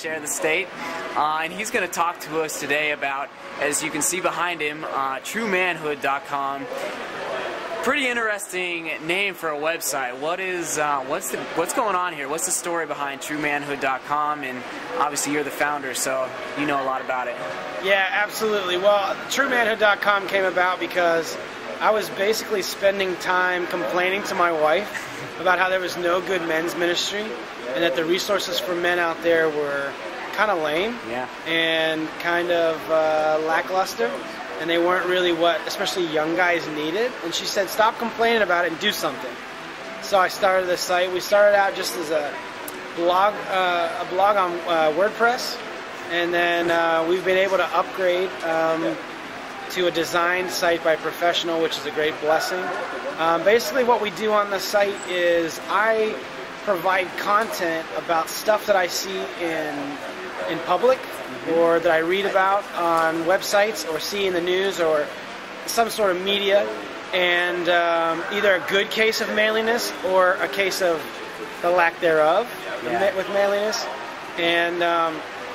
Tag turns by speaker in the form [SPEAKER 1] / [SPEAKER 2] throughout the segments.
[SPEAKER 1] share the state. And he's going to talk to us today about, as you can see behind him, TRUEMANHOOD.com. Pretty interesting name for a website. What's going on here? What's the story behind TRUEMANHOOD.com? And obviously you're the founder, so you know a lot about it.
[SPEAKER 2] Yeah, absolutely. Well, TRUEMANHOOD.com came about because I was basically spending time complaining to my wife about how there was no good men's ministry and that the resources for men out there were kind of lame and kind of lackluster. And they weren't really what, especially young guys, needed. And she said, stop complaining about it and do something. So I started this site. We started out just as a blog on WordPress. And then we've been able to upgrade to a designed site by a professional, which is a great blessing. Basically what we do on the site is I provide content about stuff that I see in public, or that I read about on websites or see in the news or some sort of media, and either a good case of manliness or a case of the lack thereof with manliness, and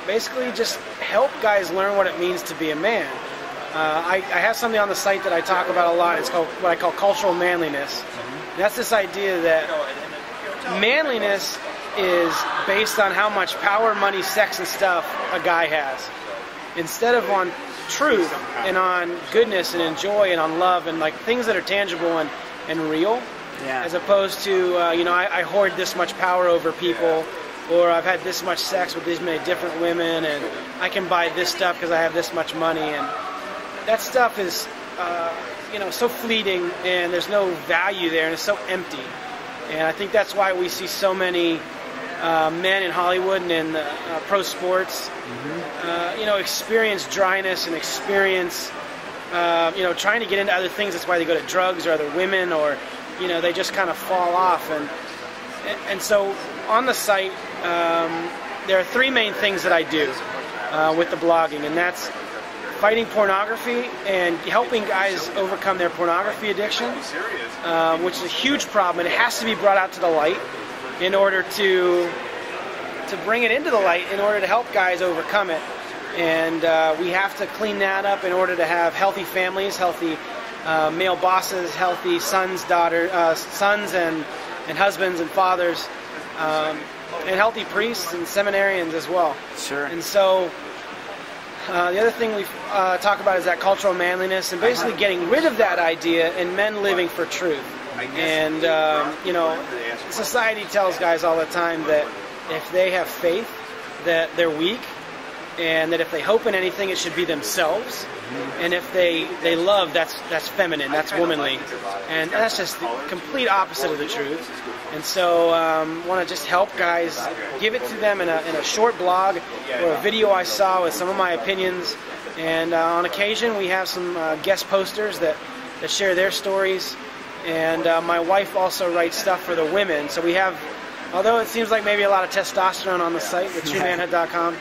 [SPEAKER 2] basically just help guys learn what it means to be a man. I have something on the site that I talk about a lot. It's called what I call cultural manliness. That's this idea that manliness is based on how much power, money, sex, and stuff a guy has, instead of on truth and on goodness and on joy and on love and like things that are tangible and real, as opposed to I hoard this much power over people, or I've had this much sex with these many different women, and I can buy this stuff because I have this much money, and that stuff is so fleeting, and there's no value there, and it's so empty. And I think that's why we see so many men in Hollywood and in pro sports, experience dryness and experience, trying to get into other things. That's why they go to drugs or other women, or, they just kind of fall off. And so on the site, there are three main things that I do with the blogging, and that's fighting pornography and helping guys overcome their pornography addiction, which is a huge problem, and it has to be brought out to the light in order to bring it into the light in order to help guys overcome it. And we have to clean that up in order to have healthy families, healthy male bosses, healthy sons and husbands and fathers, and healthy priests and seminarians as well.
[SPEAKER 1] Sure.
[SPEAKER 2] And so the other thing we talk about is that cultural manliness, and basically getting rid of that idea and men living for truth. And society tells guys all the time that if they have faith, that they're weak, and that if they hope in anything, it should be themselves. And if they love, that's feminine, that's womanly, and that's just the complete opposite of the truth. And so want to just help guys, give it to them in a short blog or a video I saw with some of my opinions. And on occasion, we have some guest posters that share their stories. And my wife also writes stuff for the women. So we have, although it seems like maybe a lot of testosterone on the site with TRUEMANHOOD.com,